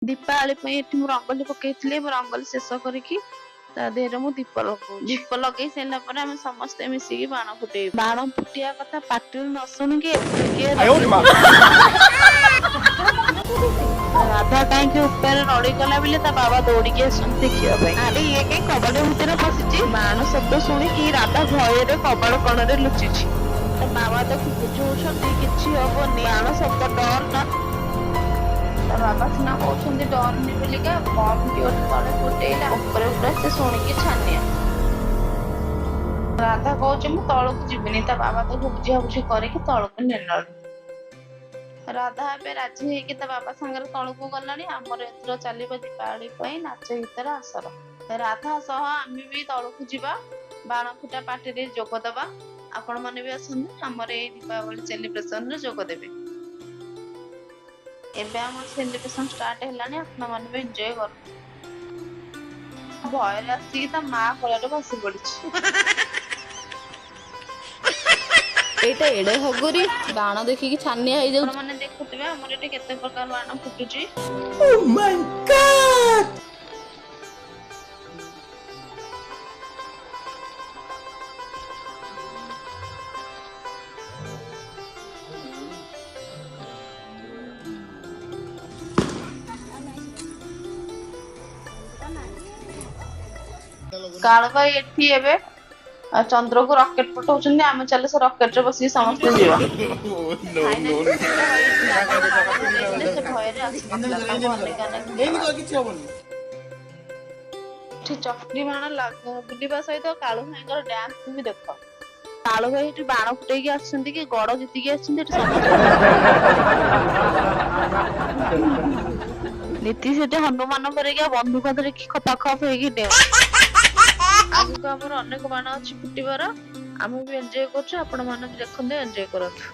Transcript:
ଦୀପାବଳି ପାଇଁ ଏଠି ମୁଁ ରଙ୍ଗୋଲି ପକେଇଥିଲି। ମୁଁ ରଙ୍ଗୋଲି ଶେଷ କରିକି ତା ଦେହରେ ମୁଁ ଦୀପ ଲଗଉଛି। ଦୀପ ଲଗେଇ ସାରିଲା ପରେ ଆମେ ସମସ୍ତେ ମିଶିକି ବାଣ ଫୁଟେଇବୁ। ବାଣ ଫୁଟିବା କଥା ପାଟିରୁ ନ ଶୁଣିକି ଏପଟିକେ ରାଧା କାହିଁକି ଉପରେ ରଡିଗଲା ବୋଲି ତା ବାବା ଦୌଡିକି ଆସୁଛନ୍ତି ଦେଖିବା ପାଇଁ। ଆରେ ଇଏ କାହିଁ କବାଟ ଭିତରେ ପଶିଛି। ବାଣ ଶବ୍ଦ ଶୁଣିକି ରାଧା ଭୟରେ କବାଟ କଣରେ ଲୁଚିଛି। ତା ବାବା ତାକୁ ବୁଝଉଛନ୍ତି କିଛି ହବନି, ବାଣ ଶବ୍ଦ ଡର ନା। ତା ବାବା ସିନା କହୁଛନ୍ତି ଡରନି ବୋଲିକା, ବମ୍ ଟି ଗୋଟେ ତଳେ ଫୁଟେଇଲା, ଉପରେ ପୁରା ସେ ଶୁଣିକି ଛାନିଆ। ରାଧା କହୁଛି ମୁଁ ତଳକୁ ଯିବିନି। ତା ବାବା ତାକୁ ବୁଝାବୁଝି କରିକି ତଳକୁ ନେଲାଣି। ରାଧା ଏବେ ରାଜି ହେଇକି ତା ବାବା ସାଙ୍ଗରେ ତଳକୁ ଗଲାଣି। ଆମର ଏଥର ଚାଲିବ ଦୀପାବଳି ପାଇଁ ନାଚ ଗୀତର ଆସର। ରାଧା ସହ ଆମେ ବି ତଳକୁ ଯିବା, ବାଣ ଫୁଟା ପାର୍ଟିରେ ଯୋଗ ଦେବା। ଆପଣ ମାନେ ବି ଆସନ୍ତୁ, ଆମର ଏଇ ଦୀପାବଳି ସେଲିବ୍ରେସନରେ ଯୋଗ ଦେବେ। ଏବେ ଆମର ସେଲିବ୍ରେସନ ଷ୍ଟାର୍ଟ ହେଲାଣି, ଆପଣ ମାନେ ବି ଏନ୍ଜୟ କରନ୍ତୁ। ଭୟରେ ଆସିକି ତା ମା କୋଳରେ ବସି ପଡିଛି। ଏଇଟା ଏଡେ ହଗୁରି, ବାଣ ଦେଖିକି ଛାନିଆ ହେଇଯାଉଛି। ଆପଣ ମାନେ ଦେଖୁଥିବେ ଆମର ଏଠି କେତେ ପ୍ରକାର ବାଣ ଫୁଟୁଛି। Oh my God! କାଳ ଭାଇ ଏଠି ଏବେ ଚନ୍ଦ୍ରକୁ ରକେଟ ପଠଉଛନ୍ତି। ଆମେ ଚାଲେ ସେ ରକେଟ ରେ ବସିକି ସମସ୍ତେ ଯିବା। ଫାଇନାଲି ସୀତା ଭାଇ ଏଠି ରାଧାକୁ ବାଣ ଧରେଇଥିଲେ, ସେ ଭୟରେ ଆସିନଥିଲା। ତାଙ୍କୁ ଅନେକ ଅନେକ ଧନ୍ୟବାଦ। ଏଠି ଚକ୍ରି ବାଣ ବୁଲିବା ସହିତ କାଳୁ ଭାଇଙ୍କର ଡ୍ୟାନ୍ସ ବି ଦେଖ। କାଳୁ ଭାଇ ଏଠି ବାଣ ଫୁଟେଇକି ଆସିଛନ୍ତି କି ଗଡ ଜିତିକି ଆସିଛନ୍ତି ଏଠି ସମସ୍ତେ। ନୀତି ସେଠି ହନୁମାନ ପରିକା ବନ୍ଧୁକ ଧରିକି ଖପାଖପ ହେଇକି ଡେଉଁ। ଆଗକୁ ଆମର ଅନେକ ବାଣ ଅଛି ଫୁଟିବାର। ଆମେ ବି ଏନ୍ଜୟ କରୁଛୁ, ଆପଣ ମାନେ ବି ଦେଖନ୍ତୁ, ଏନ୍ଜୟ କରନ୍ତୁ।